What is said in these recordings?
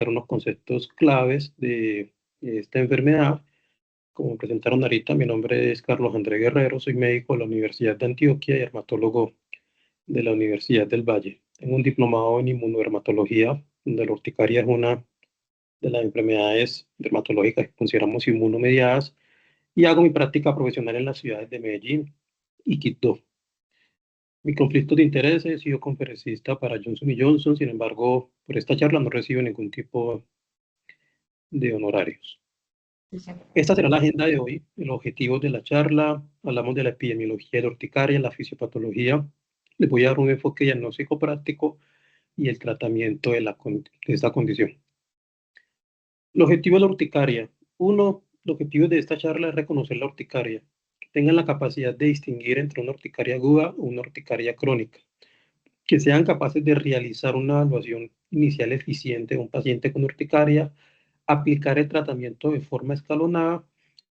unos conceptos claves de esta enfermedad. Como presentaron ahorita, mi nombre es Carlos André Guerrero, soy médico de la Universidad de Antioquia y dermatólogo de la Universidad del Valle. Tengo un diplomado en inmunodermatología, donde la urticaria es una de las enfermedades dermatológicas que consideramos inmunomediadas, y hago mi práctica profesional en las ciudades de Medellín y Quito. Mi conflicto de interés, he sido conferencista para Johnson Johnson, sin embargo, por esta charla no recibo ningún tipo de honorarios. Esta será la agenda de hoy, los objetivos de la charla. Hablamos de la epidemiología de la urticaria, la fisiopatología. Les voy a dar un enfoque diagnóstico práctico y el tratamiento de esta condición. El objetivo de la urticaria. Uno, los objetivos de esta charla es reconocer la urticaria, que tengan la capacidad de distinguir entre una urticaria aguda o una urticaria crónica, que sean capaces de realizar una evaluación inicial eficiente de un paciente con urticaria, aplicar el tratamiento de forma escalonada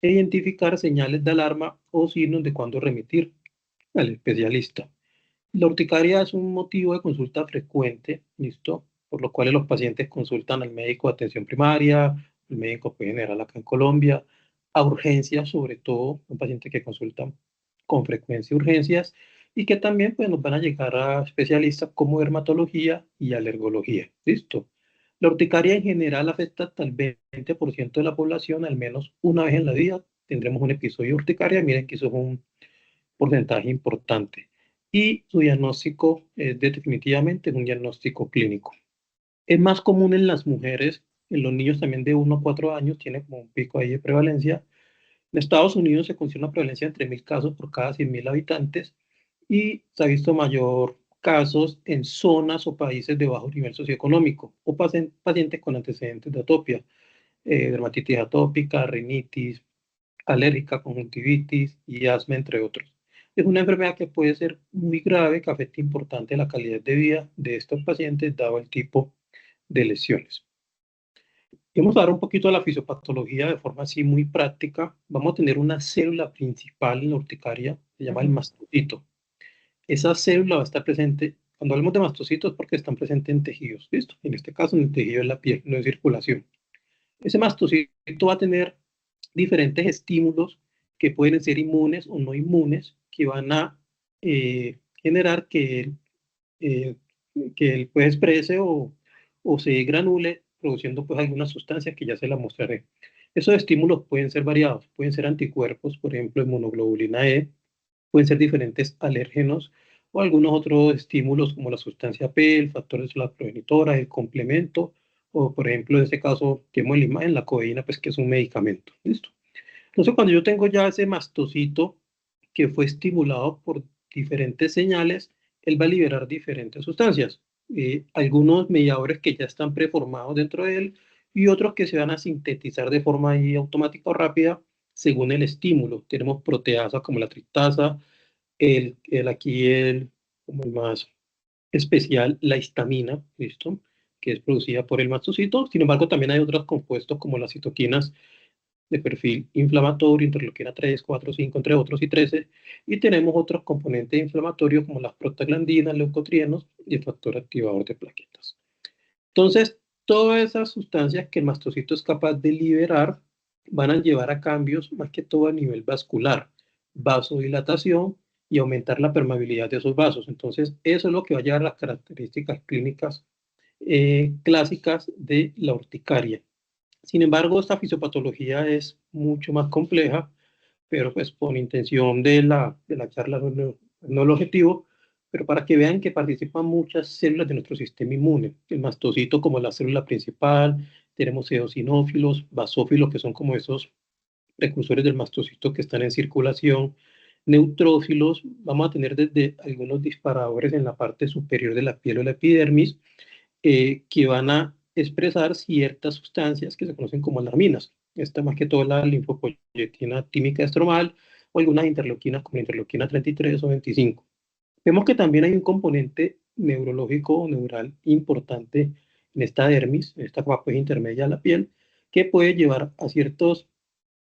e identificar señales de alarma o signos de cuándo remitir al especialista. La urticaria es un motivo de consulta frecuente, ¿listo? Por lo cual los pacientes consultan al médico de atención primaria, el médico general acá en Colombia, a urgencias, sobre todo, un paciente que consulta con frecuencia urgencias y que también pues, nos van a llegar a especialistas como dermatología y alergología, ¿listo? La urticaria en general afecta hasta el 20% de la población, al menos una vez en la vida tendremos un episodio de urticaria. Miren que eso es un porcentaje importante. Y su diagnóstico definitivamente es un diagnóstico clínico. Es más común en las mujeres, en los niños también de 1 a 4 años, tiene como un pico ahí de prevalencia. En Estados Unidos se considera una prevalencia entre 1.000 casos por cada 100.000 habitantes y se ha visto mayor casos en zonas o países de bajo nivel socioeconómico o pacientes con antecedentes de atopia, dermatitis atópica, rinitis, alérgica, conjuntivitis y asma, entre otros. Es una enfermedad que puede ser muy grave, que afecta importante la calidad de vida de estos pacientes, dado el tipo de lesiones. Vamos a dar un poquito de la fisiopatología de forma así muy práctica. Vamos a tener una célula principal en la urticaria, se llama el mastocito. Esa célula va a estar presente, cuando hablamos de mastocitos, porque están presentes en tejidos, ¿listo? En este caso, en el tejido de la piel, no en circulación. Ese mastocito va a tener diferentes estímulos que pueden ser inmunes o no inmunes, que van a generar eh, que él pues exprese o se granule, produciendo pues algunas sustancias que ya se las mostraré. Esos estímulos pueden ser variados, pueden ser anticuerpos, por ejemplo, inmunoglobulina E, pueden ser diferentes alérgenos o algunos otros estímulos como la sustancia P, el factor de la progenitora, el complemento, o por ejemplo, en este caso, que vemos en la imagen, la codeína, pues que es un medicamento. ¿Listo? Entonces, cuando yo tengo ya ese mastocito que fue estimulado por diferentes señales, él va a liberar diferentes sustancias. Algunos mediadores que ya están preformados dentro de él y otros que se van a sintetizar de forma ahí automática o rápida según el estímulo. Tenemos proteasas como la triptasa, como el más especial, la histamina, ¿listo? Que es producida por el mastocito. Sin embargo, también hay otros compuestos como las citoquinas de perfil inflamatorio, interleuquina 3, 4, 5, entre otros, y 13. Y tenemos otros componentes inflamatorios como las prostaglandinas, leucotrienos y el factor activador de plaquetas. Entonces, todas esas sustancias que el mastocito es capaz de liberar van a llevar a cambios más que todo a nivel vascular, vasodilatación y aumentar la permeabilidad de esos vasos. Entonces, eso es lo que va a llevar a las características clínicas clásicas de la urticaria. Sin embargo, esta fisiopatología es mucho más compleja, pero pues por intención de la charla no el objetivo, pero para que vean que participan muchas células de nuestro sistema inmune. El mastocito como la célula principal, tenemos eosinófilos, basófilos, que son como esos precursores del mastocito que están en circulación, neutrófilos, vamos a tener desde algunos disparadores en la parte superior de la piel o la epidermis, que van a expresar ciertas sustancias que se conocen como alarminas. Esta más que todo la linfopoyetina tímica estromal o algunas interleuquinas como la interleuquina 33 o 25. Vemos que también hay un componente neurológico o neural importante en esta dermis, en esta capa pues, intermedia de la piel, que puede llevar a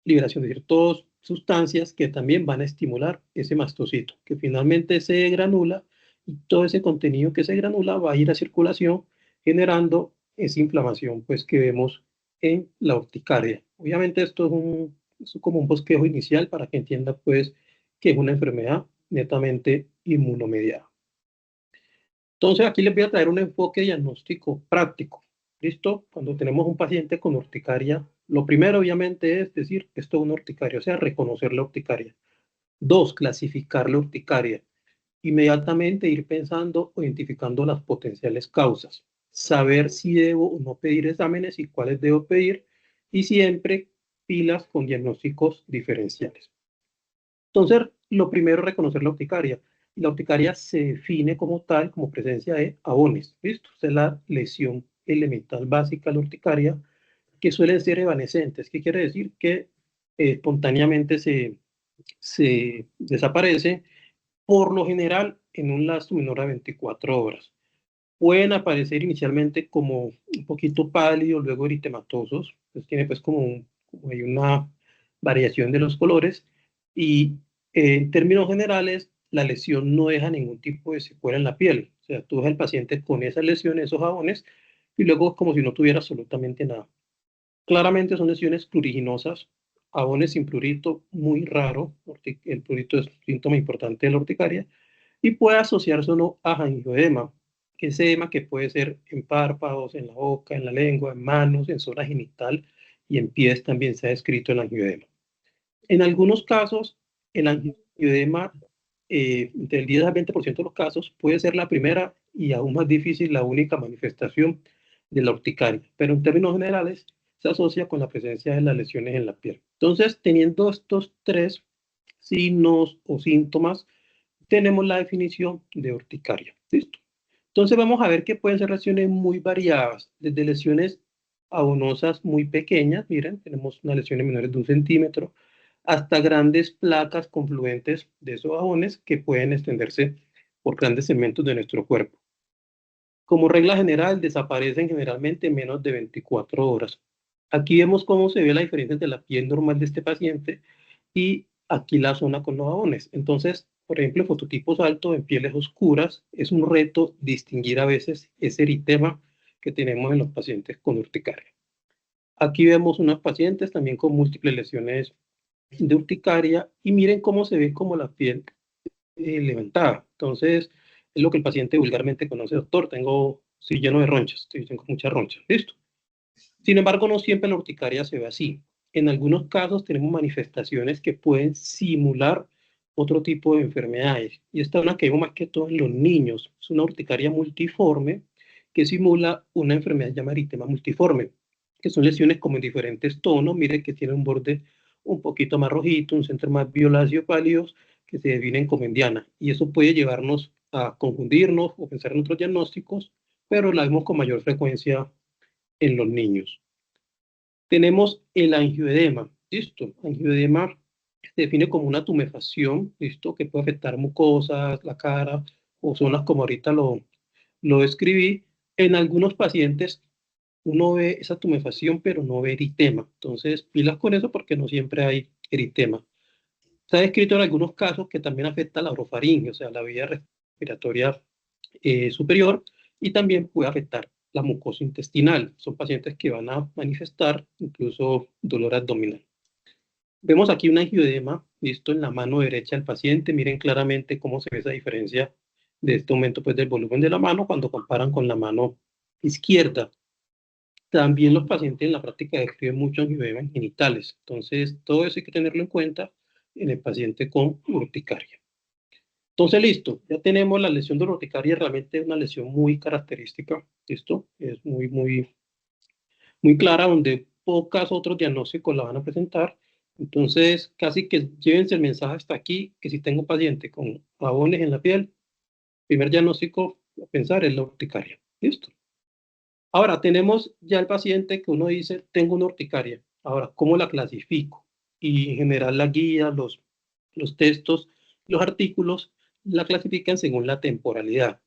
liberación de ciertas sustancias que también van a estimular ese mastocito, que finalmente se granula y todo ese contenido que se granula va a ir a circulación generando esa inflamación pues, que vemos en la urticaria. Obviamente esto es como un bosquejo inicial para que entienda pues, que es una enfermedad netamente inmunomediada. Entonces aquí les voy a traer un enfoque diagnóstico práctico. ¿Listo? Cuando tenemos un paciente con urticaria, lo primero obviamente es decir, esto es una urticaria, o sea, reconocer la urticaria. Dos, clasificar la urticaria. Inmediatamente ir pensando o identificando las potenciales causas. Saber si debo o no pedir exámenes y cuáles debo pedir. Y siempre pilas con diagnósticos diferenciales. Entonces, lo primero es reconocer la urticaria. La urticaria se define como tal, como presencia de abones. ¿Listo? Esta es la lesión elemental básica de la urticaria, que suelen ser evanescentes. ¿Qué quiere decir? Que espontáneamente se desaparece, por lo general en un lapso menor a 24 horas. Pueden aparecer inicialmente como un poquito pálidos, luego eritematosos. Entonces tiene pues como hay una variación de los colores y en términos generales la lesión no deja ningún tipo de secuela en la piel. O sea, tú ves al paciente con esa lesión, esos jabones, y luego como si no tuviera absolutamente nada. Claramente son lesiones pruriginosas, jabones sin prurito, muy raro. El prurito es un síntoma importante de la urticaria y puede asociarse o no a angioedema, que es edema que puede ser en párpados, en la boca, en la lengua, en manos, en zona genital y en pies también se ha descrito el angioedema. En algunos casos, el angioedema, del 10 al 20% de los casos, puede ser la primera y aún más difícil la única manifestación de la urticaria, pero en términos generales se asocia con la presencia de las lesiones en la piel. Entonces, teniendo estos tres signos o síntomas, tenemos la definición de urticaria. ¿Listo? Entonces vamos a ver que pueden ser lesiones muy variadas, desde lesiones abonosas muy pequeñas, miren, tenemos unas lesiones menores de 1 centímetro, hasta grandes placas confluentes de esos jabones que pueden extenderse por grandes segmentos de nuestro cuerpo. Como regla general, desaparecen generalmente en menos de 24 horas. Aquí vemos cómo se ve la diferencia entre la piel normal de este paciente y aquí la zona con los jabones. Entonces, por ejemplo, fototipos altos en pieles oscuras es un reto distinguir a veces ese eritema que tenemos en los pacientes con urticaria. Aquí vemos unos pacientes también con múltiples lesiones de urticaria y miren cómo se ve como la piel levantada. Entonces, es lo que el paciente vulgarmente conoce, doctor, estoy lleno de ronchas, tengo muchas ronchas, listo. Sin embargo, no siempre la urticaria se ve así. En algunos casos tenemos manifestaciones que pueden simular otro tipo de enfermedades. Y esta es una que vemos más que todo en los niños. Es una urticaria multiforme que simula una enfermedad llamada eritema multiforme, que son lesiones como en diferentes tonos. Mire que tiene un borde un poquito más rojito, un centro más violáceo pálidos, que se definen como en diana. Y eso puede llevarnos a confundirnos o pensar en otros diagnósticos, pero la vemos con mayor frecuencia en los niños. Tenemos el angioedema, ¿listo? Angioedema se define como una tumefacción, ¿listo? Que puede afectar mucosas, la cara o zonas como ahorita lo describí. En algunos pacientes uno ve esa tumefacción, pero no ve eritema. Entonces, pilas con eso porque no siempre hay eritema. Se ha descrito en algunos casos que también afecta la orofaringe, o sea, la vía respiratoria superior, y también puede afectar la mucosa intestinal. Son pacientes que van a manifestar incluso dolor abdominal. Vemos aquí un angioedema, listo, en la mano derecha del paciente. Miren claramente cómo se ve esa diferencia de este aumento pues, del volumen de la mano cuando comparan con la mano izquierda. También los pacientes en la práctica describen mucho angioedemas genitales. Entonces, todo eso hay que tenerlo en cuenta en el paciente con urticaria. Entonces, listo, ya tenemos la lesión de la urticaria, realmente es una lesión muy característica, ¿listo? Es muy clara, donde pocas otros diagnósticos la van a presentar. Entonces, casi que llévense el mensaje hasta aquí, que si tengo un paciente con jabones en la piel, primer diagnóstico a pensar es la urticaria, ¿listo? Ahora, tenemos ya el paciente que uno dice, tengo una urticaria. Ahora, ¿cómo la clasifico? Y en general la guía, los textos, los artículos, la clasifican según la temporalidad.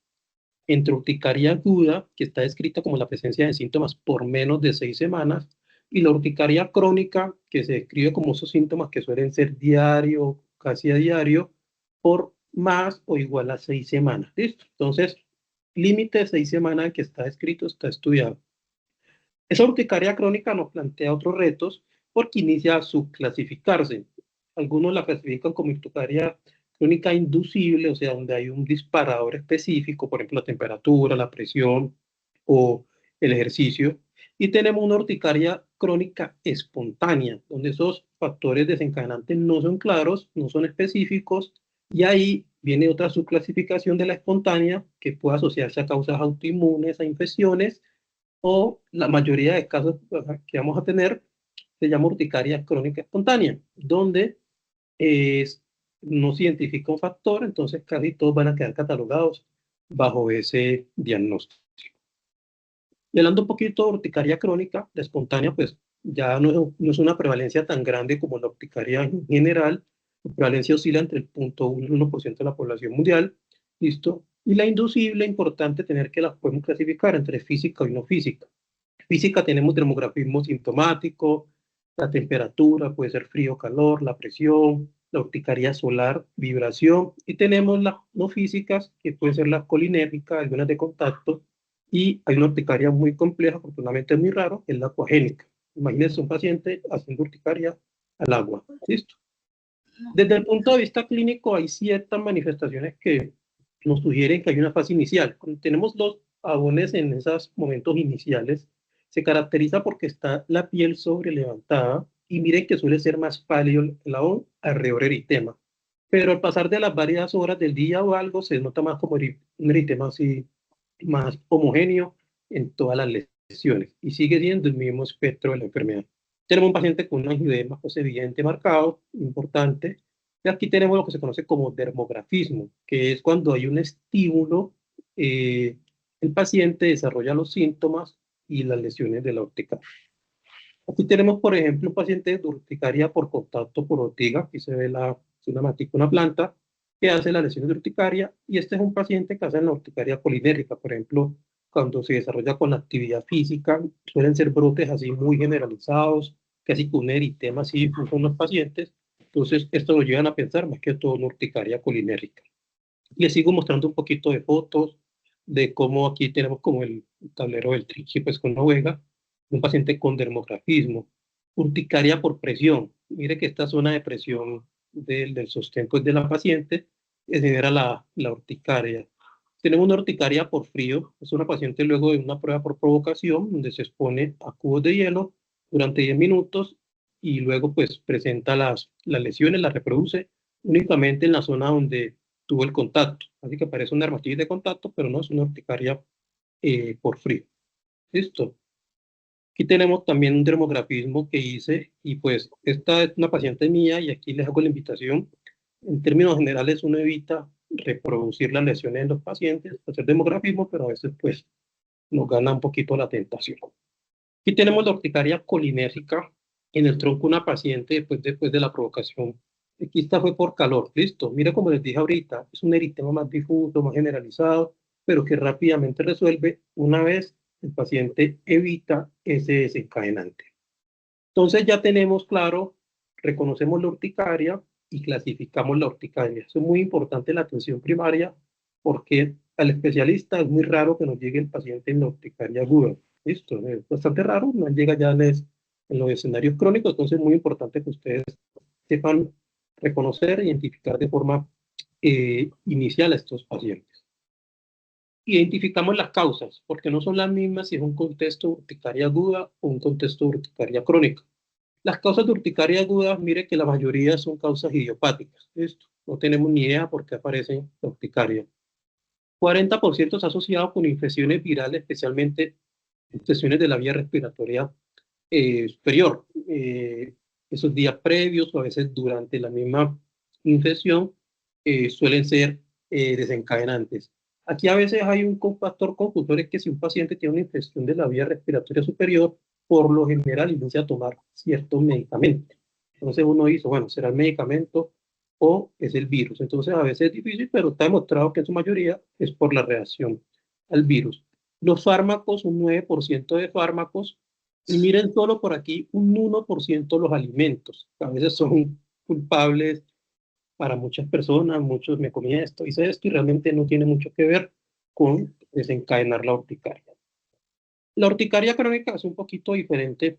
Entre urticaria aguda, que está descrita como la presencia de síntomas por menos de 6 semanas, y la urticaria crónica, que se describe como esos síntomas que suelen ser diario, casi a diario, por más o igual a 6 semanas. ¿Listo? Entonces, límite de 6 semanas que está descrito, está estudiado. Esa urticaria crónica nos plantea otros retos porque inicia a subclasificarse. Algunos la clasifican como urticaria crónica inducible, o sea, donde hay un disparador específico, por ejemplo, la temperatura, la presión o el ejercicio. Y tenemos una urticaria crónica espontánea, donde esos factores desencadenantes no son claros, no son específicos, y ahí viene otra subclasificación de la espontánea que puede asociarse a causas autoinmunes, a infecciones, o la mayoría de casos que vamos a tener se llama urticaria crónica espontánea, donde no se identifica un factor, entonces casi todos van a quedar catalogados bajo ese diagnóstico. Y hablando un poquito de urticaria crónica, de espontánea, pues ya no es una prevalencia tan grande como la urticaria en general. La prevalencia oscila entre el 0.1 y el 1% de la población mundial. ¿Listo? Y la inducible, importante tener que la podemos clasificar entre física y no física. Física tenemos dermografismo sintomático, la temperatura, puede ser frío, calor, la presión, la urticaria solar, vibración, y tenemos las no físicas, que pueden ser las colinérgicas, algunas de contacto, y hay una urticaria muy compleja, afortunadamente es muy raro, es la acuagénica. Imagínense un paciente haciendo urticaria al agua. ¿Listo? Desde el punto de vista clínico, hay ciertas manifestaciones que nos sugieren que hay una fase inicial. Cuando tenemos los abones en esos momentos iniciales, se caracteriza porque está la piel sobrelevantada y miren que suele ser más pálido el abón, alrededor eritema. Pero al pasar de las varias horas del día o algo, se nota más como un eritema así, más homogéneo en todas las lesiones y sigue siendo el mismo espectro de la enfermedad. Tenemos un paciente con un angioedema pues, evidente, marcado, importante, y aquí tenemos lo que se conoce como dermografismo, que es cuando hay un estímulo, el paciente desarrolla los síntomas y las lesiones de la urticaria. Aquí tenemos, por ejemplo, un paciente de urticaria por contacto por ortiga, aquí se ve una matica, una planta, que hace las lesiones de urticaria, y este es un paciente que hace la urticaria colinérgica, por ejemplo, cuando se desarrolla con la actividad física, suelen ser brotes así muy generalizados, casi con un eritema así con los pacientes, entonces esto lo llevan a pensar más que todo en urticaria colinérgica. Les sigo mostrando un poquito de fotos de cómo aquí tenemos como el tablero del Trichi, pues con una vega, un paciente con dermografismo, urticaria por presión. Mire que esta zona de presión del sostén pues, de la paciente genera la urticaria. Tenemos una urticaria por frío, es una paciente luego de una prueba por provocación, donde se expone a cubos de hielo durante 10 minutos y luego pues presenta las lesiones, las reproduce únicamente en la zona donde tuvo el contacto. Así que parece una dermatitis de contacto, pero no es una urticaria por frío. ¿Listo? Aquí tenemos también un dermografismo que hice y pues esta es una paciente mía y aquí les hago la invitación. En términos generales uno evita reproducir las lesiones en los pacientes, hacer dermografismo, pero a veces pues nos gana un poquito la tentación. Aquí tenemos la urticaria colinérgica en el tronco de una paciente después de la provocación. Aquí esta fue por calor, listo. Mira como les dije ahorita, es un eritema más difuso, más generalizado, pero que rápidamente resuelve una vez el paciente evita ese desencadenante. Entonces ya tenemos claro, reconocemos la urticaria y clasificamos la urticaria. Eso es muy importante en la atención primaria porque al especialista es muy raro que nos llegue el paciente en la urticaria aguda. Listo, es bastante raro, no llega ya en los escenarios crónicos, entonces es muy importante que ustedes sepan reconocer e identificar de forma inicial a estos pacientes. Identificamos las causas, porque no son las mismas si es un contexto de urticaria aguda o un contexto de urticaria crónica. Las causas de urticaria aguda, mire que la mayoría son causas idiopáticas. Esto, no tenemos ni idea por qué aparece la urticaria. 40% está asociado con infecciones virales, especialmente infecciones de la vía respiratoria superior. Esos días previos o a veces durante la misma infección suelen ser desencadenantes. Aquí a veces hay un factor confuso, es que si un paciente tiene una infección de la vía respiratoria superior, por lo general inicia a tomar ciertos medicamentos. Entonces uno dice, bueno, ¿será el medicamento o es el virus? Entonces a veces es difícil, pero está demostrado que en su mayoría es por la reacción al virus. Los fármacos, un 9% de fármacos, y miren solo por aquí, un 1% los alimentos. A veces son culpables para muchas personas, muchos me comí esto, hice esto, y realmente no tiene mucho que ver con desencadenar la urticaria. La urticaria crónica es un poquito diferente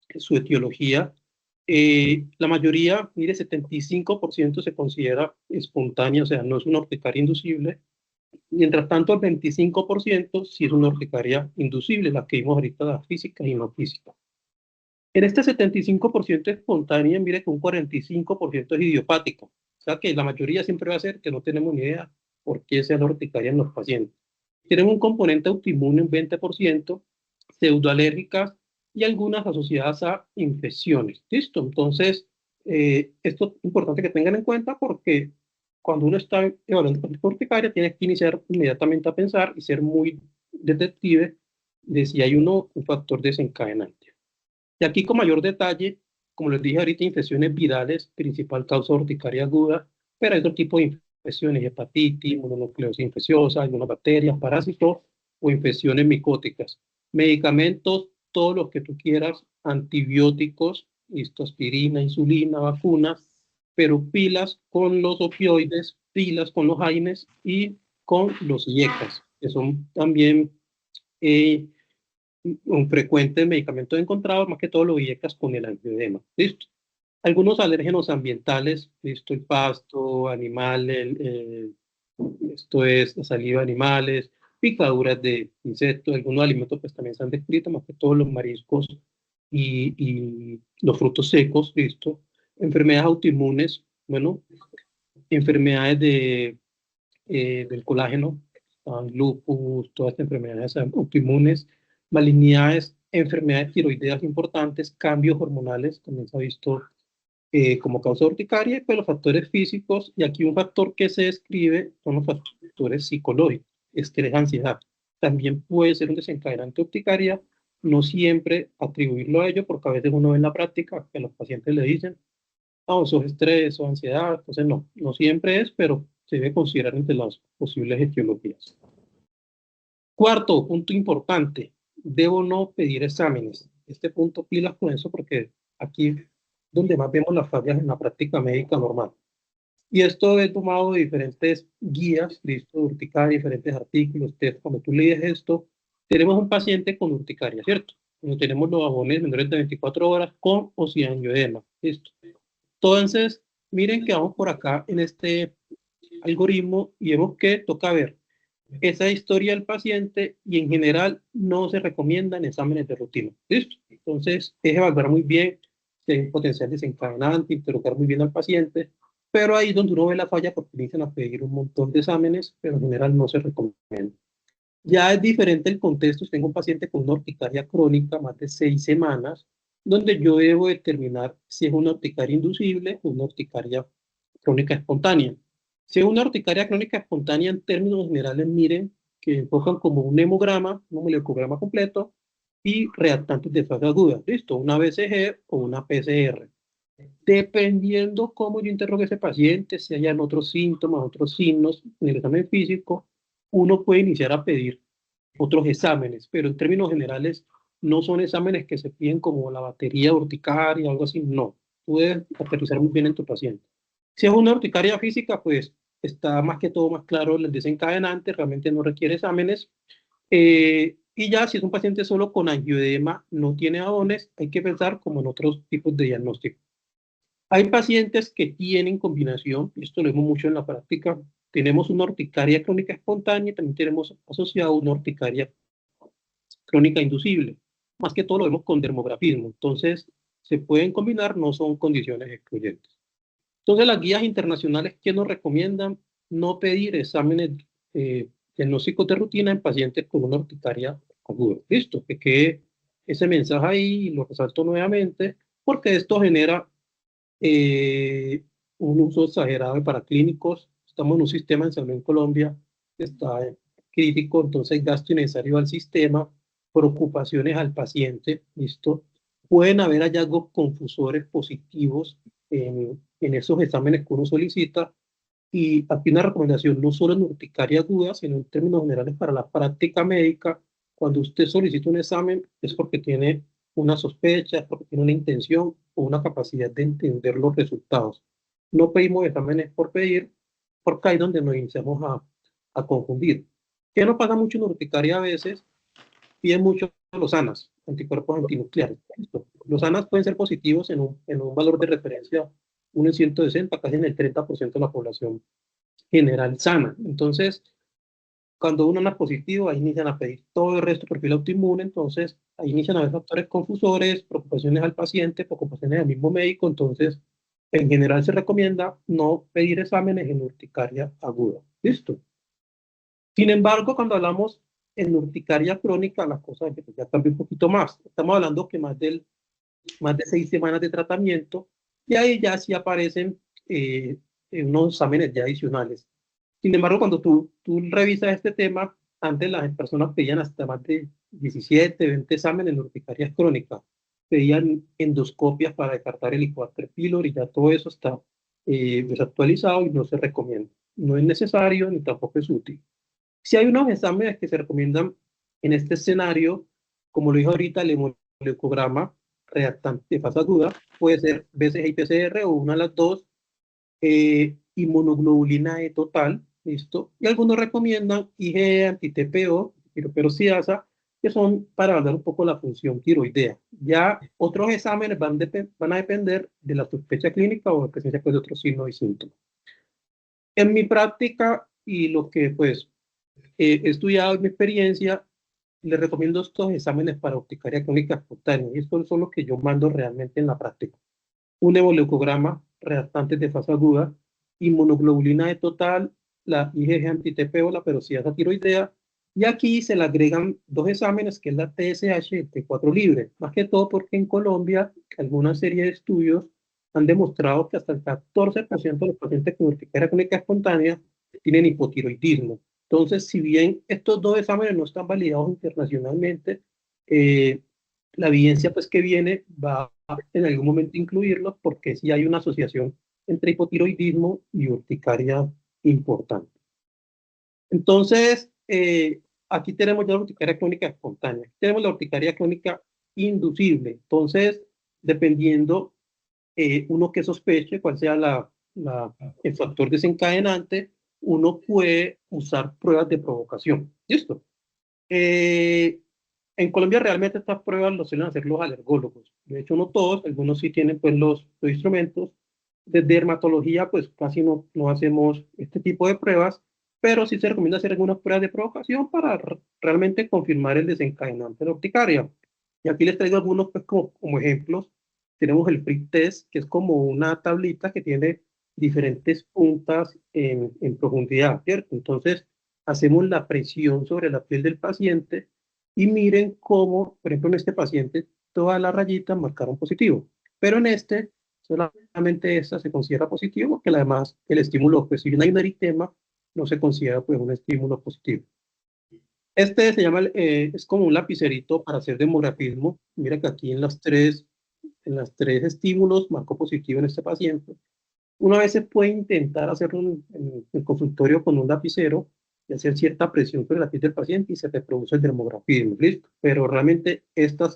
en su etiología. La mayoría, mire, 75% se considera espontánea, o sea, no es una urticaria inducible. Mientras tanto, el 25% sí es una urticaria inducible, la que vimos ahorita, la física y no física. En este 75% espontánea, mire que un 45% es idiopático. O sea que la mayoría siempre va a ser que no tenemos ni idea por qué sea la urticaria en los pacientes. Tienen un componente autoinmune, un 20%, pseudoalérgicas y algunas asociadas a infecciones. ¿Listo? Entonces, esto es importante que tengan en cuenta porque cuando uno está evaluando cualquier urticaria, tienes que iniciar inmediatamente a pensar y ser muy detective de si hay un factor desencadenante. Y aquí con mayor detalle, como les dije ahorita, infecciones virales, principal causa urticaria aguda, pero hay otro tipo de infecciones, hepatitis, mononucleosis infecciosa, algunas bacterias, parásitos o infecciones micóticas. Medicamentos, todos los que tú quieras, antibióticos, aspirina, insulina, vacunas, pero pilas con los opioides, pilas con los AINES y con los IECAS, que son también un frecuente medicamento encontrado, más que todo lo IECAS con el angioedema. ¿Listo? Algunos alérgenos ambientales, listo, el pasto, animal, esto es la saliva de animales, picaduras de insectos, algunos alimentos pues también se han descrito, más que todos los mariscos y los frutos secos, listo. Enfermedades autoinmunes, bueno, enfermedades del colágeno, lupus, todas estas enfermedades autoinmunes, malignidades, enfermedades tiroideas importantes, cambios hormonales, también se ha visto como causa urticaria, y pues los factores físicos, y aquí un factor que se describe son los factores psicológicos, estrés, ansiedad. También puede ser un desencadenante de urticaria, no siempre atribuirlo a ello, porque a veces uno ve en la práctica que los pacientes le dicen, no, eso es estrés o ansiedad, entonces no, no siempre es, pero se debe considerar entre las posibles etiologías. Cuarto, punto importante, debo no pedir exámenes. Este punto pilas con eso porque aquí es donde más vemos las fallas en la práctica médica normal. Y esto he tomado de diferentes guías, listo, de urticaria, diferentes artículos, test. Cuando tú lees esto, tenemos un paciente con urticaria, ¿cierto? Cuando tenemos los jabones menores de 24 horas con o sin angioedema, listo. Entonces, miren que vamos por acá en este algoritmo y vemos que toca ver esa historia del paciente y en general no se recomiendan exámenes de rutina. ¿Listo? Entonces, es evaluar muy bien si hay un potencial desencadenante, interrogar muy bien al paciente, pero ahí es donde uno ve la falla porque inician a pedir un montón de exámenes, pero en general no se recomienda. Ya es diferente el contexto. Tengo un paciente con una urticaria crónica, más de 6 semanas, donde yo debo determinar si es una urticaria inducible o una urticaria crónica espontánea. Si es una urticaria crónica espontánea, en términos generales, miren que enfocan como un hemograma, un hemolecograma completo y reactantes de fase aguda. Listo, una BCG o una PCR. Dependiendo cómo yo interrogue a ese paciente, si hayan otros síntomas, otros signos en el examen físico, uno puede iniciar a pedir otros exámenes, pero en términos generales no son exámenes que se piden como la batería urticaria o algo así, no. Puedes aterrizar muy bien en tu paciente. Si es una urticaria física, pues está más que todo más claro el desencadenante, realmente no requiere exámenes. Y ya si es un paciente solo con angioedema, no tiene adones, hay que pensar como en otros tipos de diagnóstico. Hay pacientes que tienen combinación, y esto lo vemos mucho en la práctica. Tenemos una urticaria crónica espontánea y también tenemos asociado una urticaria crónica inducible. Más que todo lo vemos con dermografismo. Entonces, se pueden combinar, no son condiciones excluyentes. Entonces, las guías internacionales que nos recomiendan no pedir exámenes diagnósticos de rutina en pacientes con una urticaria aguda. Listo, que quede ese mensaje ahí y lo resalto nuevamente, porque esto genera un uso exagerado de paraclínicos. Estamos en un sistema de salud en Colombia que está crítico, entonces gasto innecesario al sistema, preocupaciones al paciente, ¿listo? Pueden haber hallazgos confusores positivos en esos exámenes que uno solicita. Y aquí una recomendación, no solo en urticaria aguda, sino en términos generales para la práctica médica. Cuando usted solicita un examen es porque tiene una sospecha, es porque tiene una intención o una capacidad de entender los resultados. No pedimos exámenes por pedir, porque ahí es donde nos iniciamos a confundir. ¿Qué nos pasa mucho en urticaria a veces? Piden muchos los ANAs, anticuerpos antinucleares. ¿Listo? Los ANAs pueden ser positivos en un valor de referencia 1 en 160, casi en el 30% de la población general sana. Entonces, cuando uno anda positivo, ahí inician a pedir todo el resto perfil autoinmune, entonces ahí inician a haber factores confusores, preocupaciones al paciente, preocupaciones al mismo médico, entonces en general se recomienda no pedir exámenes en urticaria aguda. ¿Listo? Sin embargo, cuando hablamos en urticaria crónica, la cosa ya cambia un poquito más. Estamos hablando que más de 6 semanas de tratamiento, y ahí ya sí aparecen unos exámenes ya adicionales. Sin embargo, cuando tú revisas este tema, antes las personas pedían hasta más de 17, 20 exámenes en urticarias crónicas, pedían endoscopias para descartar el Helicobacter pylori, y ya todo eso está desactualizado y no se recomienda. No es necesario ni tampoco es útil. Si hay unos exámenes que se recomiendan en este escenario, como lo dije ahorita, el hemoleucograma reactante de fase aguda, puede ser BCG y PCR o una de las dos, inmunoglobulina E total, ¿listo? Y algunos recomiendan IgE, anti-TPO, tiroperoxidasa, que son para evaluar un poco la función tiroidea. Ya otros exámenes van a depender de la sospecha clínica o la presencia pues, de otros signos y síntomas. En mi práctica y lo que pues he estudiado en mi experiencia, les recomiendo estos exámenes para urticaria crónica espontánea, y estos son los que yo mando realmente en la práctica. Un hemoleucograma, reactantes de fase aguda, inmunoglobulina de total, la IgG anti-TPO, la peroxidasa tiroidea, y aquí se le agregan dos exámenes, que es la TSH y el T4 libre, más que todo porque en Colombia alguna serie de estudios han demostrado que hasta el 14% de los pacientes con urticaria crónica espontánea tienen hipotiroidismo. Entonces, si bien estos dos exámenes no están validados internacionalmente, la evidencia pues que viene va en algún momento incluirlos porque sí hay una asociación entre hipotiroidismo y urticaria importante. Entonces, aquí tenemos ya la urticaria crónica espontánea. Aquí tenemos la urticaria crónica inducible. Entonces, dependiendo uno que sospeche cuál sea el factor desencadenante, uno puede usar pruebas de provocación. ¿Listo? En Colombia realmente estas pruebas lo suelen hacer los alergólogos. De hecho, no todos, algunos sí tienen pues los instrumentos. De dermatología, pues casi no hacemos este tipo de pruebas, pero sí se recomienda hacer algunas pruebas de provocación para realmente confirmar el desencadenante de la urticaria. Y aquí les traigo algunos pues como ejemplos. Tenemos el prick test, que es como una tablita que tiene diferentes puntas en profundidad, ¿cierto? Entonces, hacemos la presión sobre la piel del paciente y miren cómo, por ejemplo, en este paciente, todas las rayitas marcaron positivo, pero en este, solamente esta se considera positivo, porque además el estímulo, pues si bien hay un eritema, no se considera pues un estímulo positivo. Este se llama, es como un lapicerito para hacer demografismo. Mira que aquí en las tres estímulos marcó positivo en este paciente. Una vez se puede intentar hacerlo en el consultorio con un lapicero y hacer cierta presión sobre la piel del paciente y se reproduce el dermografismo, ¿listo? Pero realmente esta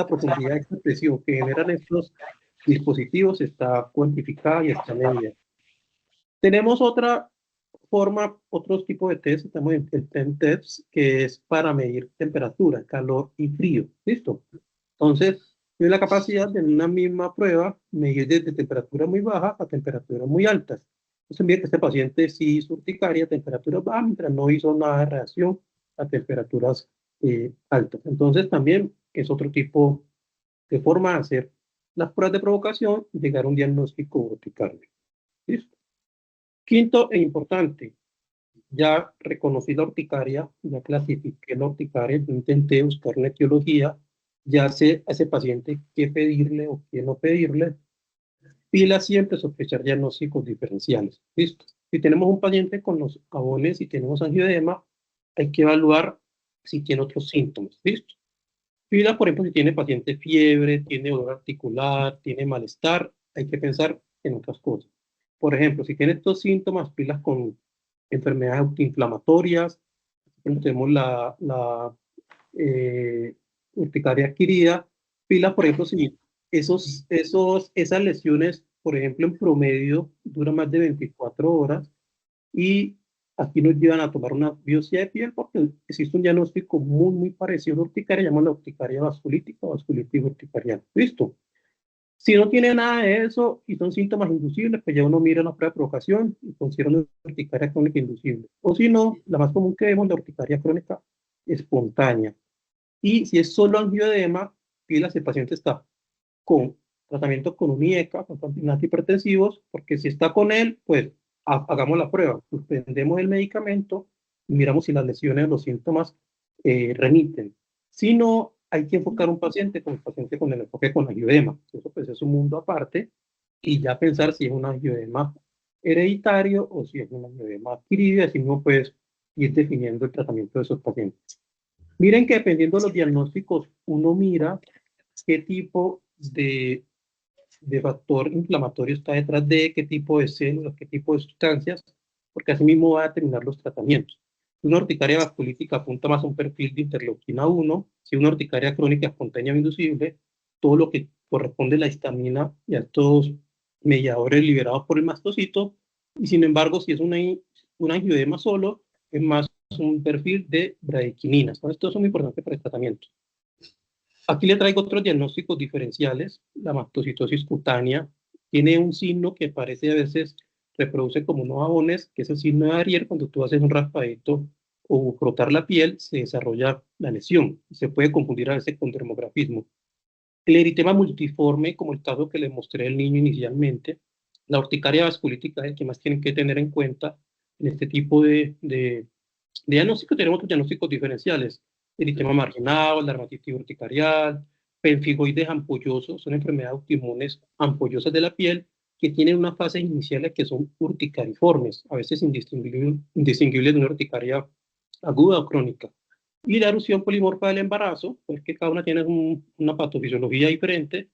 profundidad de expresión que generan estos dispositivos está cuantificada y está medida. Tenemos otra forma, otro tipo de test, estamos en el TEM test, que es para medir temperatura, calor y frío, ¿listo? Entonces, tiene la capacidad de en una misma prueba medir desde temperatura muy baja a temperaturas muy altas. Entonces, mira que este paciente sí hizo urticaria a temperaturas bajas, mientras no hizo nada de reacción a temperaturas altas. Entonces, también es otro tipo de forma de hacer las pruebas de provocación y llegar a un diagnóstico urticario. ¿Listo? Quinto e importante, ya reconocí la urticaria, ya clasifiqué la urticaria, intenté buscar una etiología, ya sé a ese paciente qué pedirle o qué no pedirle. Pila siempre sospechar diagnósticos diferenciales. ¿Listo? Si tenemos un paciente con los jabones y tenemos angioedema, hay que evaluar si tiene otros síntomas. ¿Listo? Pila, por ejemplo, si tiene paciente fiebre, tiene dolor articular, tiene malestar, hay que pensar en otras cosas. Por ejemplo, si tiene estos síntomas, pilas con enfermedades autoinflamatorias, tenemos la urticaria adquirida, pilas, por ejemplo, si esas lesiones, por ejemplo, en promedio duran más de 24 horas y Aquí nos llevan a tomar una biopsia de piel porque existe un diagnóstico muy parecido a la urticaria, llamamos la urticaria vasculítica o vasculitis urticariana. ¿Listo? Si no tiene nada de eso y son síntomas inducibles, pues ya uno mira la prueba de provocación y considera una urticaria crónica inducible. O si no, la más común que vemos, la urticaria crónica espontánea. Y si es solo angioedema, pilas si el paciente está con tratamiento con un IECA, con antihipertensivos, porque si está con él, pues hagamos la prueba, suspendemos el medicamento y miramos si las lesiones, los síntomas remiten. Si no, hay que enfocar un paciente con el paciente con el enfoque con angioedema. Eso pues es un mundo aparte y ya pensar si es un angioedema hereditario o si es un angioedema adquirido, y así uno pues ir definiendo el tratamiento de esos pacientes. Miren que dependiendo de los diagnósticos, uno mira qué tipo de factor inflamatorio está detrás de qué tipo de células, qué tipo de sustancias, porque así mismo va a determinar los tratamientos. Una urticaria vasculítica apunta más a un perfil de interleuquina 1, si una urticaria crónica espontánea o inducible, todo lo que corresponde a la histamina y a estos mediadores liberados por el mastocito, y sin embargo, si es una angioedema solo, es más un perfil de bradykininas. Entonces, esto es muy importante para el tratamiento. Aquí le traigo otros diagnósticos diferenciales. La mastocitosis cutánea tiene un signo que parece a veces reproduce como unos jabones, que es el signo de Ariel. Cuando tú haces un raspadito o frotar la piel, se desarrolla la lesión. Se puede confundir a veces con dermografismo. El eritema multiforme, como el caso que le mostré al niño inicialmente, la urticaria vasculítica es el que más tienen que tener en cuenta en este tipo de diagnóstico. Tenemos otros diagnósticos diferenciales: eritema marginal, dermatitis urticarial, pemfigoides ampollosos, son enfermedades autoinmunes ampollosas de la piel que tienen unas fases iniciales que son urticariformes, a veces indistinguibles de una urticaria aguda o crónica. Y la erupción polimorfa del embarazo, pues que cada una tiene una patofisiología diferente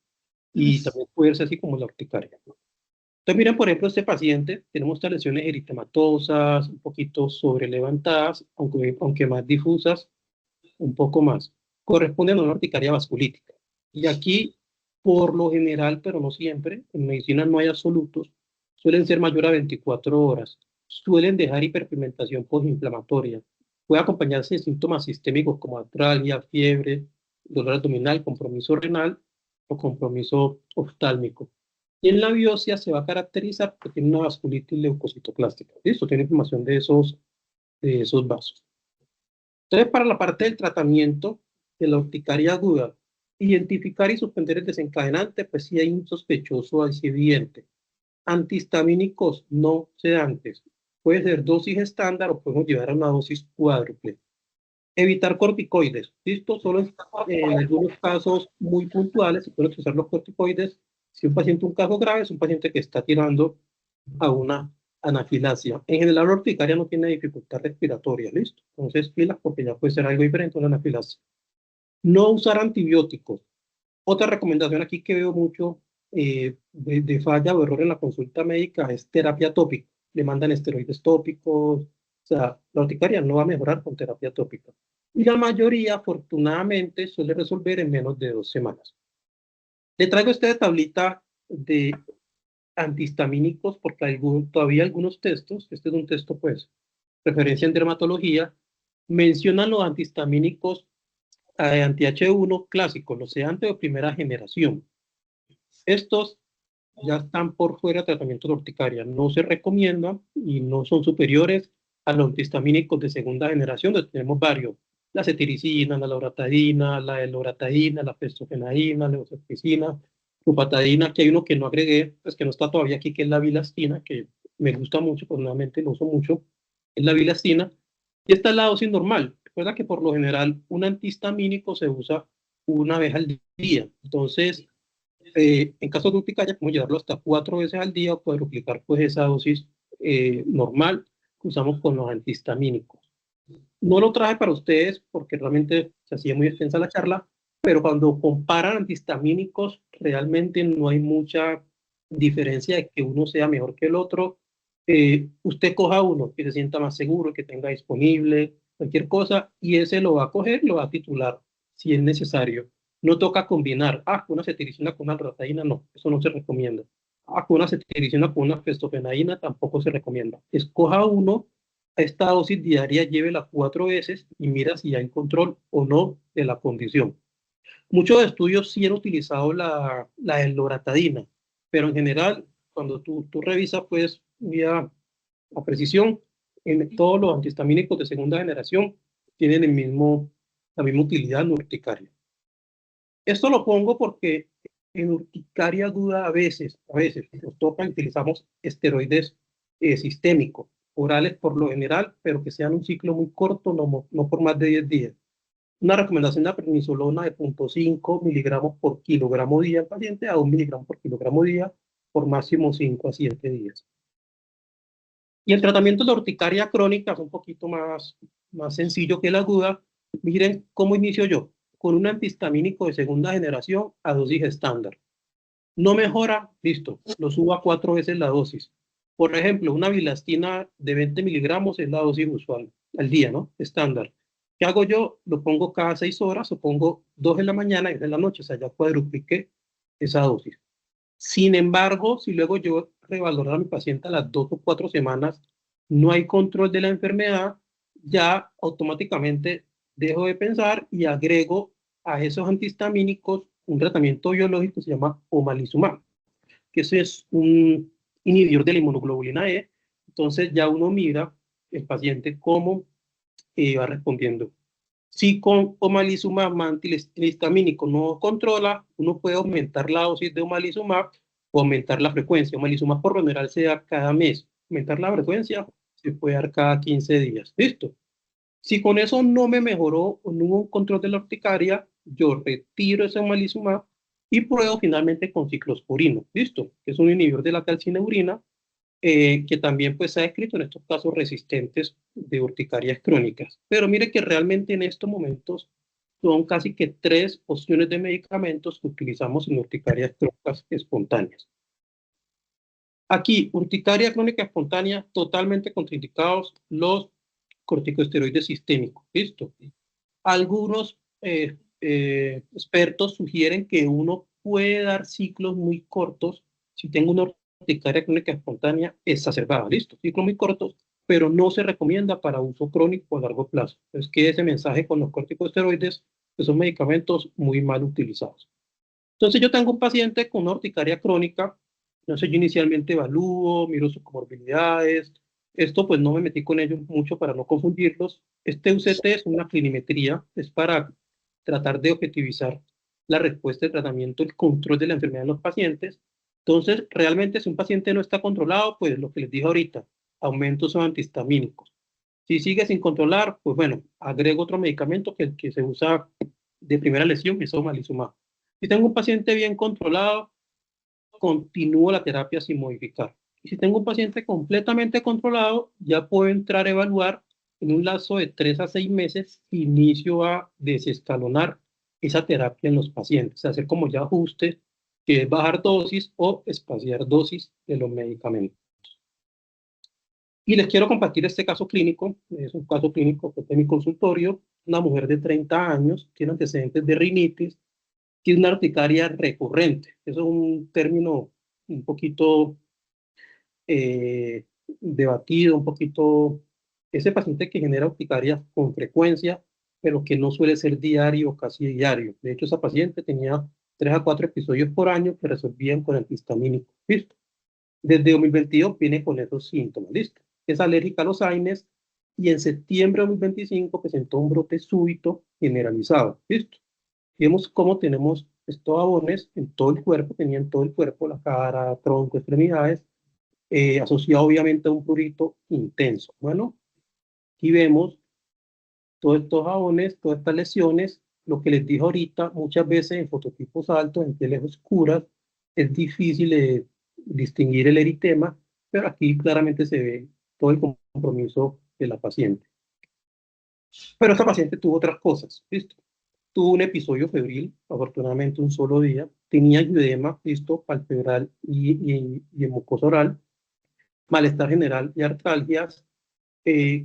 y también puede ser así como la urticaria. Entonces, miren, por ejemplo, este paciente, tenemos estas lesiones eritematosas, un poquito sobrelevantadas, aunque más difusas, un poco más. Corresponden a una urticaria vasculítica. Y aquí, por lo general, pero no siempre, en medicina no hay absolutos, suelen ser mayor a 24 horas. Suelen dejar hiperpigmentación postinflamatoria. Puede acompañarse de síntomas sistémicos como artralgia, fiebre, dolor abdominal, compromiso renal o compromiso oftálmico. Y en la biopsia se va a caracterizar porque tiene una vasculitis leucocitoclástica. ¿Listo? Tiene inflamación de esos vasos. Entonces, para la parte del tratamiento de la urticaria aguda, identificar y suspender el desencadenante, pues sí hay un sospechoso así evidente. Antihistamínicos no sedantes. Puede ser dosis estándar o podemos llevar a una dosis cuádruple. Evitar corticoides. ¿Listo? Solo en algunos casos muy puntuales se pueden utilizar los corticoides. Si un paciente, un caso grave, es un paciente que está tirando a una anafilaxia. En general, la urticaria no tiene dificultad respiratoria, ¿listo? Entonces, pilas porque ya puede ser algo diferente a una anafilaxia. No usar antibióticos. Otra recomendación aquí que veo mucho de falla o error en la consulta médica es terapia tópica. Le mandan esteroides tópicos. O sea, la urticaria no va a mejorar con terapia tópica. Y la mayoría, afortunadamente, suele resolver en menos de 2 semanas. Le traigo esta tablita de antihistamínicos porque todavía algunos textos, este es un texto pues, referencia en dermatología, mencionan los antihistamínicos anti-H1 clásicos, los sedantes de primera generación. Estos ya están por fuera de tratamiento de urticaria, no se recomiendan y no son superiores a los antihistamínicos de segunda generación, donde tenemos varios: la cetiricina, la loratadina, la elorataína, la festofenaína, la levofloxacina, rupatadina. Aquí hay uno que no agregué, pues que no está todavía aquí, que es la bilastina, que me gusta mucho, pues nuevamente lo uso mucho, es la bilastina. Y esta es la dosis normal. Recuerda que por lo general un antihistamínico se usa una vez al día. Entonces, en caso de urticaria, podemos llevarlo hasta 4 veces al día o cuadruplicar pues esa dosis normal que usamos con los antihistamínicos. No lo traje para ustedes porque realmente se hacía muy extensa la charla, pero cuando comparan antihistamínicos, realmente no hay mucha diferencia de que uno sea mejor que el otro. Usted coja uno que se sienta más seguro, que tenga disponible, cualquier cosa, y ese lo va a coger, lo va a titular si es necesario. No toca combinar, con una cetiricina con una loratadina, no, eso no se recomienda. Con una cetiricina con una festofenaína tampoco se recomienda. Escoja uno esta dosis diaria llévela 4 veces y mira si hay control o no de la condición. Muchos estudios sí han utilizado la loratadina, pero en general, cuando tú revisas, pues, vía a precisión, en todos los antihistamínicos de segunda generación tienen la misma utilidad en urticaria. Esto lo pongo porque en urticaria aguda a veces nos toca y utilizamos esteroides sistémicos, orales por lo general, pero que sean un ciclo muy corto, no por más de 10 días. Una recomendación de la prednisolona de 0.5 miligramos por kilogramo día en paciente a 1 miligramo por kilogramo día por máximo 5 a 7 días. Y el tratamiento de la urticaria crónica es un poquito más sencillo que la aguda. Miren cómo inicio yo, con un antihistamínico de segunda generación a dosis estándar. No mejora, listo, lo subo a 4 veces la dosis. Por ejemplo, una bilastina de 20 miligramos es la dosis usual al día, ¿no? Estándar. ¿Qué hago yo? Lo pongo cada 6 horas, o pongo 2 en la mañana y 2 en la noche, o sea, ya cuadrupliqué esa dosis. Sin embargo, si luego yo revalorar a mi paciente a las 2 o 4 semanas, no hay control de la enfermedad, ya automáticamente dejo de pensar y agrego a esos antihistamínicos un tratamiento biológico que se llama omalizumab, que eso es un inhibidor de la inmunoglobulina E. Entonces ya uno mira el paciente cómo va respondiendo. Si con omalizumab antihistamínico no controla, uno puede aumentar la dosis de omalizumab o aumentar la frecuencia. Omalizumab por lo general se da cada mes. Aumentar la frecuencia se puede dar cada 15 días. ¿Listo? Si con eso no me mejoró o no hubo un control de la urticaria, yo retiro ese omalizumab y pruebo finalmente con ciclosporino. ¿Listo? Que es un inhibidor de la calcineurina que también pues se ha descrito en estos casos resistentes de urticarias crónicas. Pero mire que realmente en estos momentos son casi que 3 opciones de medicamentos que utilizamos en urticarias crónicas espontáneas. Aquí, urticaria crónica espontánea, totalmente contraindicados los corticosteroides sistémicos. ¿Listo? Algunos expertos sugieren que uno puede dar ciclos muy cortos si tengo una urticaria crónica espontánea exacerbada. Listo, ciclos muy cortos, pero no se recomienda para uso crónico a largo plazo. Es que ese mensaje con los corticosteroides, que son medicamentos muy mal utilizados. Entonces yo tengo un paciente con una urticaria crónica, entonces yo inicialmente evalúo, miro sus comorbilidades, esto pues no me metí con ellos mucho para no confundirlos. Este UCT es una clinimetría, es para tratar de objetivizar la respuesta de tratamiento, el control de la enfermedad en los pacientes. Entonces, realmente si un paciente no está controlado, pues lo que les dije ahorita, aumentos son antihistamínicos. Si sigue sin controlar, pues bueno, agrego otro medicamento que el que se usa de primera lesión, que es omalizumab. Si tengo un paciente bien controlado, continúo la terapia sin modificar. Y si tengo un paciente completamente controlado, ya puedo entrar a evaluar en un lapso de 3 a 6 meses, inicio a desescalonar esa terapia en los pacientes, hacer como ya ajuste, que es bajar dosis o espaciar dosis de los medicamentos. Y les quiero compartir este caso clínico, es un caso clínico que es de mi consultorio, una mujer de 30 años, tiene antecedentes de rinitis, tiene una urticaria recurrente. Eso es un término un poquito debatido, un poquito, ese paciente que genera urticaria con frecuencia, pero que no suele ser diario o casi diario. De hecho, esa paciente tenía 3 a 4 episodios por año que resolvían con antihistamínico. ¿Listo? Desde 2022 viene con esos síntomas. ¿Listo? Es alérgica a los AINES y en septiembre de 2025 presentó un brote súbito generalizado. ¿Listo? Vemos cómo tenemos estos abones en todo el cuerpo, tenía en todo el cuerpo, la cara, tronco, extremidades, asociado obviamente a un prurito intenso. Bueno, aquí vemos todos estos jabones, todas estas lesiones, lo que les dije ahorita, muchas veces en fototipos altos, en pieles oscuras, es difícil distinguir el eritema, pero aquí claramente se ve todo el compromiso de la paciente. Pero esta paciente tuvo otras cosas, ¿listo? Tuvo un episodio febril, afortunadamente un solo día, tenía edema, ¿listo? Palpebral y en mucosa oral, malestar general y artralgias.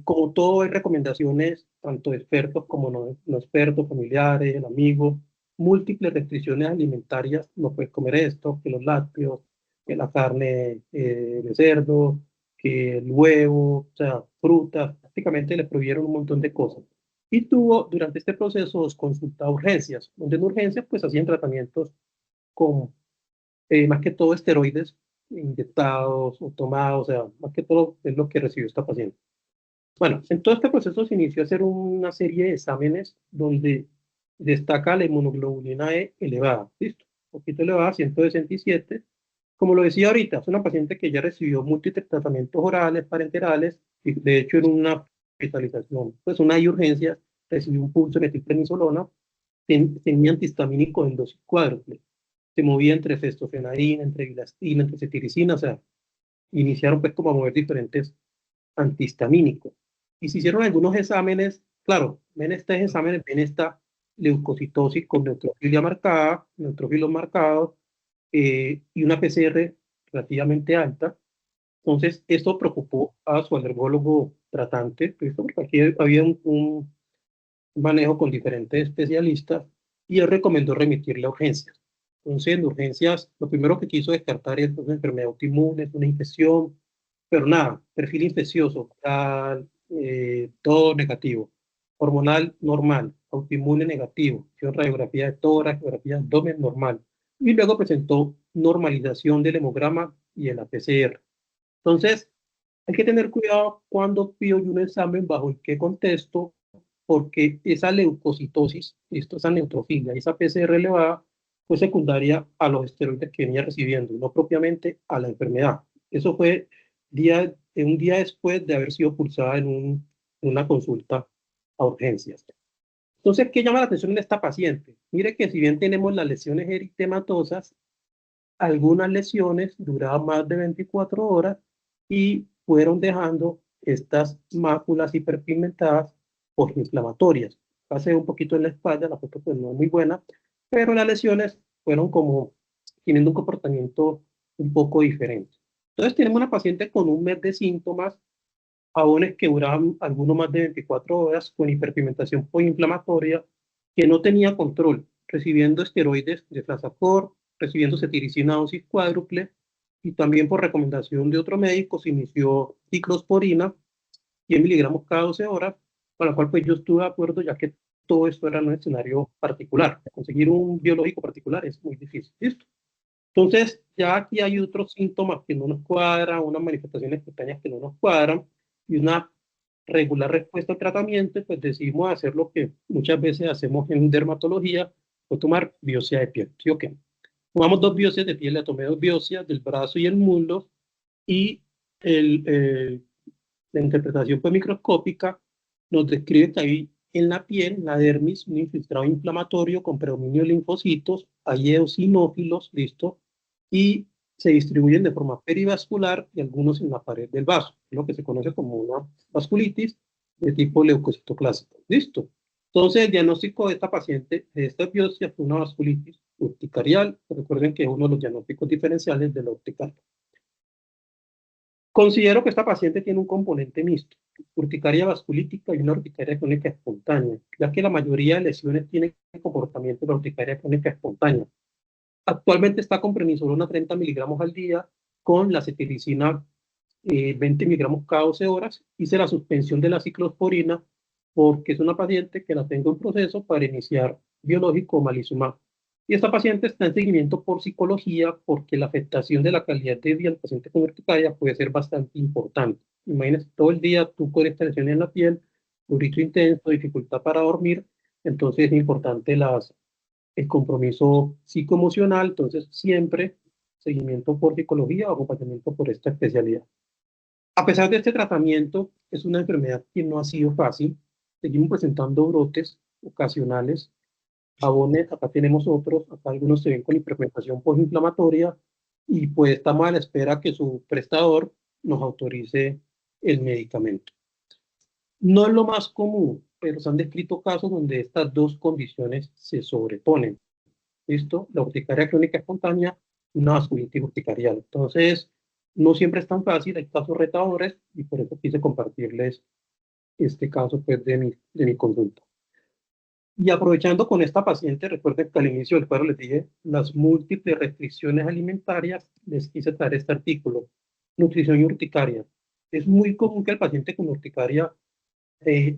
Como todo, hay recomendaciones, tanto de expertos como no expertos, familiares, amigos, múltiples restricciones alimentarias. No puedes comer esto, que los lácteos, que la carne de cerdo, que el huevo, o sea, frutas. prácticamente le prohibieron un montón de cosas. Y tuvo durante este proceso dos consultas a urgencias, donde en urgencias pues hacían tratamientos con más que todo esteroides inyectados o tomados, o sea, más que todo es lo que recibió esta paciente. Bueno, en todo este proceso se inició a hacer una serie de exámenes donde destaca la inmunoglobulina E elevada, ¿listo? Un poquito elevada, 167. Como lo decía ahorita, es una paciente que ya recibió múltiples tratamientos orales, parenterales, y de hecho en una hospitalización, pues una de urgencias, recibió un pulso de metilprednisolona, tenía antihistamínico en dosis cuádruple, se movía entre festofenadina, entre bilastina, entre cetiricina, o sea, iniciaron pues como a mover diferentes antihistamínicos. Y se hicieron algunos exámenes, claro, ven estos exámenes, ven esta leucocitosis con neutrofilia marcada, neutrófilos marcados, y una PCR relativamente alta. Entonces, esto preocupó a su alergólogo tratante, porque aquí había un manejo con diferentes especialistas y él recomendó remitirle a urgencias. Entonces, en urgencias, lo primero que quiso descartar es una enfermedad autoinmune, es una infección, pero nada, perfil infeccioso, tal, todo negativo. Hormonal normal, autoinmune negativo, radiografía de tórax, radiografía de abdomen normal. Y luego presentó normalización del hemograma y de la PCR. Entonces, hay que tener cuidado cuando pido un examen, bajo en qué contexto, porque esa leucocitosis, esto, esa neutrofilia, esa PCR elevada, fue secundaria a los esteroides que venía recibiendo, no propiamente a la enfermedad. Eso fue un día después de haber sido pulsada en una consulta a urgencias. Entonces, ¿qué llama la atención en esta paciente? Mire que si bien tenemos las lesiones eritematosas, algunas lesiones duraban más de 24 horas y fueron dejando estas máculas hiperpigmentadas postinflamatorias. Pasé un poquito en la espalda, la foto pues no es muy buena, pero las lesiones fueron como teniendo un comportamiento un poco diferente. Entonces tenemos una paciente con un mes de síntomas, jabones que duraban algunos más de 24 horas, con hiperpigmentación postinflamatoria, que no tenía control, recibiendo esteroides de Flazacor, recibiendo cetiricina dosis cuádruple, y también por recomendación de otro médico se inició ciclosporina, 100 miligramos cada 12 horas, con la cual pues yo estuve de acuerdo, ya que todo esto era en un escenario particular. Conseguir un biológico particular es muy difícil. ¿Listo? Entonces, ya aquí hay otros síntomas que no nos cuadran, unas manifestaciones cutáneas que no nos cuadran, y una regular respuesta al tratamiento, pues decidimos hacer lo que muchas veces hacemos en dermatología, o tomar biopsia de piel. ¿Sí o qué? Tomamos dos biopsias de piel, le tomé dos biopsias del brazo y el muslo, y el, la interpretación pues, microscópica nos describe que hay en la piel, la dermis, un infiltrado inflamatorio con predominio de linfocitos, hay eosinófilos, listo, y se distribuyen de forma perivascular y algunos en la pared del vaso, lo que se conoce como una vasculitis de tipo leucocitoclásico, listo. Entonces, el diagnóstico de esta paciente, de esta biopsia, fue una vasculitis urticarial. Recuerden que es uno de los diagnósticos diferenciales de la urticaria. Considero que esta paciente tiene un componente mixto, urticaria vasculítica y una urticaria crónica espontánea, ya que la mayoría de lesiones tienen comportamiento de urticaria crónica espontánea. Actualmente está con prednisolona 30 miligramos al día, con la cetiricina 20 miligramos cada 12 horas. Hice la suspensión de la ciclosporina porque es una paciente que la tengo en proceso para iniciar biológico malizumab. Y esta paciente está en seguimiento por psicología porque la afectación de la calidad de vida del paciente con urticaria puede ser bastante importante. Imagínense todo el día tú con esta lesión en la piel, prurito intenso, dificultad para dormir, entonces es importante el compromiso psicoemocional, entonces siempre seguimiento por psicología o acompañamiento por esta especialidad. A pesar de este tratamiento, es una enfermedad que no ha sido fácil. Seguimos presentando brotes ocasionales, jabones, acá tenemos otros, acá algunos se ven con hiperpigmentación postinflamatoria y pues estamos a la espera que su prestador nos autorice el medicamento. No es lo más común, pero se han descrito casos donde estas dos condiciones se sobreponen. ¿Listo? La urticaria crónica espontánea y una vasculitis urticarial. Entonces, no siempre es tan fácil, hay casos retadores y por eso quise compartirles este caso pues, de mi consulta. Y aprovechando con esta paciente, recuerden que al inicio del cuadro les dije las múltiples restricciones alimentarias, les quise traer este artículo, nutrición y urticaria. Es muy común que el paciente con urticaria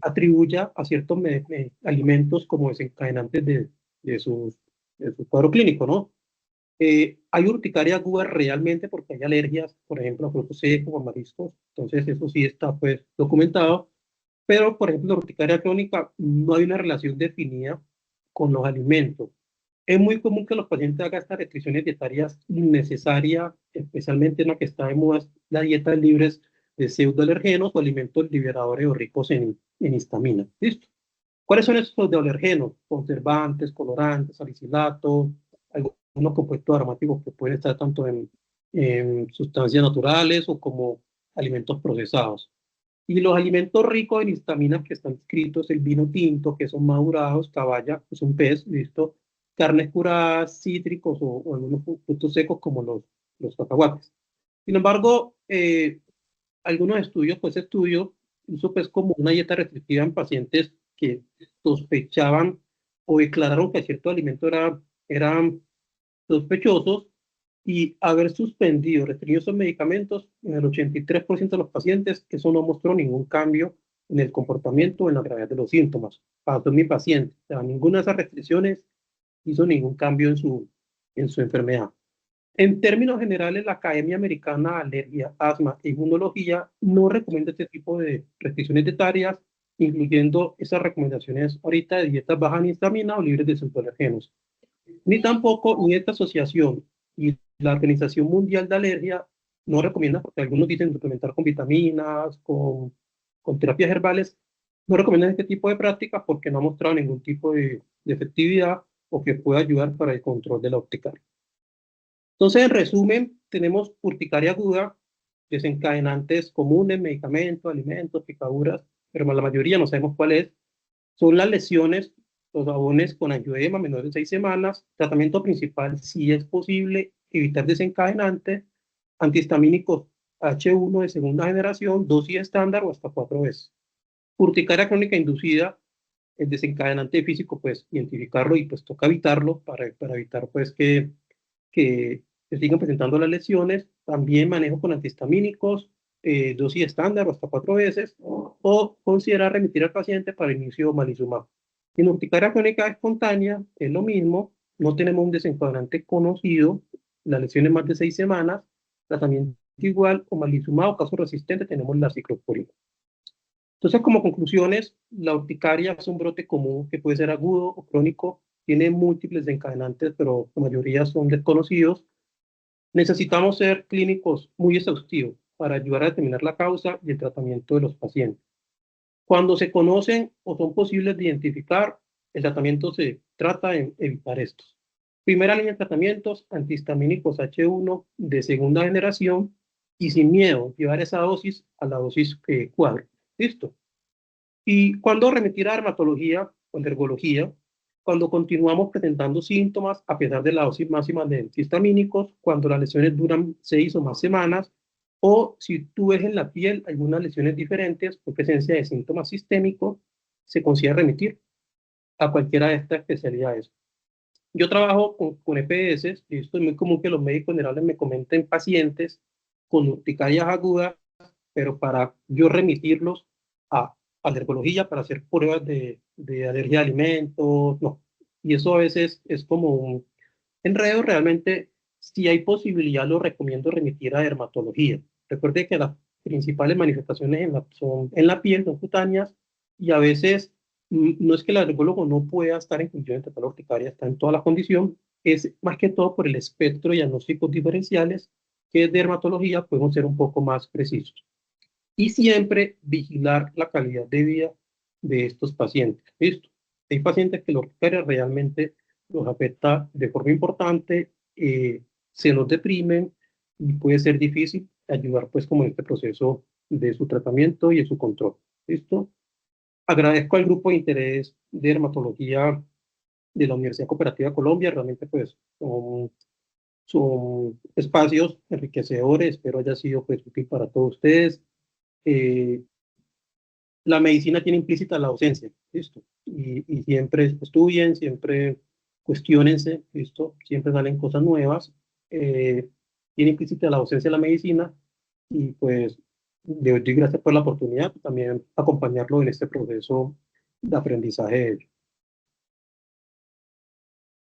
atribuya a ciertos alimentos como desencadenantes de su cuadro clínico, ¿no? Hay urticaria aguda realmente porque hay alergias, por ejemplo, a frutos secos o a mariscos, entonces eso sí está pues documentado, pero por ejemplo la urticaria crónica no hay una relación definida con los alimentos. Es muy común que los pacientes hagan estas restricciones dietarias innecesarias, especialmente en la que está de moda la dieta libres de pseudoalergenos o alimentos liberadores o ricos en histamina. ¿Listo? ¿Cuáles son estos pseudoalergenos? Conservantes, colorantes, salicilatos, algunos compuestos aromáticos que pueden estar tanto en sustancias naturales o como alimentos procesados. Y los alimentos ricos en histaminas que están escritos, el vino tinto, quesos madurados, caballa, que es un pez, ¿listo? Carnes curadas, cítricos o algunos frutos secos como los cacahuates. Sin embargo, algunos estudios, pues estudio, hizo pues como una dieta restrictiva en pacientes que sospechaban o declararon que ciertos alimentos eran sospechosos y haber suspendido, restringido esos medicamentos en el 83% de los pacientes, eso no mostró ningún cambio en el comportamiento o en la gravedad de los síntomas. Pasó en mi paciente, o sea, ninguna de esas restricciones hizo ningún cambio en su enfermedad. En términos generales, la Academia Americana de Alergia, Asma e Inmunología no recomienda este tipo de restricciones dietarias, incluyendo esas recomendaciones ahorita de dietas bajas en histamina o libres de pseudoalergenos. Ni tampoco, ni esta asociación y la Organización Mundial de Alergia no recomienda, porque algunos dicen suplementar con vitaminas, con terapias herbales, no recomiendan este tipo de prácticas porque no ha mostrado ningún tipo de efectividad o que pueda ayudar para el control de la urticaria. Entonces, en resumen, tenemos urticaria aguda, desencadenantes comunes, medicamentos, alimentos, picaduras, pero la mayoría no sabemos cuál es. Son las lesiones, los jabones con angioedema menores de 6 semanas. Tratamiento principal, si es posible, evitar desencadenantes, antihistamínicos H1 de segunda generación, dosis estándar o hasta 4 veces. Urticaria crónica inducida, el desencadenante físico, pues identificarlo y pues toca evitarlo para evitar pues que se sigan presentando las lesiones. También manejo con antihistamínicos, dosis estándar o hasta 4 veces, o considerar remitir al paciente para inicio de omalizumab. En urticaria crónica espontánea es lo mismo, no tenemos un desencadenante conocido, las lesiones más de 6 semanas, tratamiento igual, omalizumab o caso resistente tenemos la ciclosporina. Entonces, como conclusiones, la urticaria es un brote común que puede ser agudo o crónico, tiene múltiples desencadenantes, pero la mayoría son desconocidos. Necesitamos ser clínicos muy exhaustivos para ayudar a determinar la causa y el tratamiento de los pacientes. Cuando se conocen o son posibles de identificar, el tratamiento se trata de evitar estos. Primera línea de tratamientos, antihistamínicos H1 de segunda generación y sin miedo, llevar esa dosis a la dosis cuadro. ¿Listo? Y cuando remitir a dermatología o alergología, cuando continuamos presentando síntomas a pesar de la dosis máxima de antihistamínicos, cuando las lesiones duran 6 o más semanas, o si tú ves en la piel algunas lesiones diferentes por presencia de síntomas sistémicos, se considera remitir a cualquiera de estas especialidades. Yo trabajo con EPS y esto es muy común que los médicos generales me comenten pacientes con urticarias agudas, pero para yo remitirlos a alergología para hacer pruebas de alergia a alimentos, no. Y eso a veces es como un enredo. Realmente, si hay posibilidad, lo recomiendo remitir a dermatología. Recuerde que las principales manifestaciones son en la piel, son cutáneas, y a veces no es que el alergólogo no pueda estar en condición de tratar la urticaria, está en toda la condición, es más que todo por el espectro de diagnósticos diferenciales que de dermatología podemos ser un poco más precisos. Y siempre vigilar la calidad de vida de estos pacientes. ¿Listo? Hay pacientes que la urticaria realmente los afecta de forma importante, se los deprimen y puede ser difícil ayudar pues como en este proceso de su tratamiento y de su control. ¿Listo? Agradezco al grupo de interés de dermatología de la Universidad Cooperativa de Colombia, realmente pues son espacios enriquecedores, espero haya sido pues útil para todos ustedes. Eh, la medicina tiene implícita la docencia, ¿listo? Y siempre estudien, siempre cuestionense, ¿listo? Siempre salen cosas nuevas. Tiene implícita la docencia de la medicina y pues Le doy gracias por la oportunidad, también acompañarlo en este proceso de aprendizaje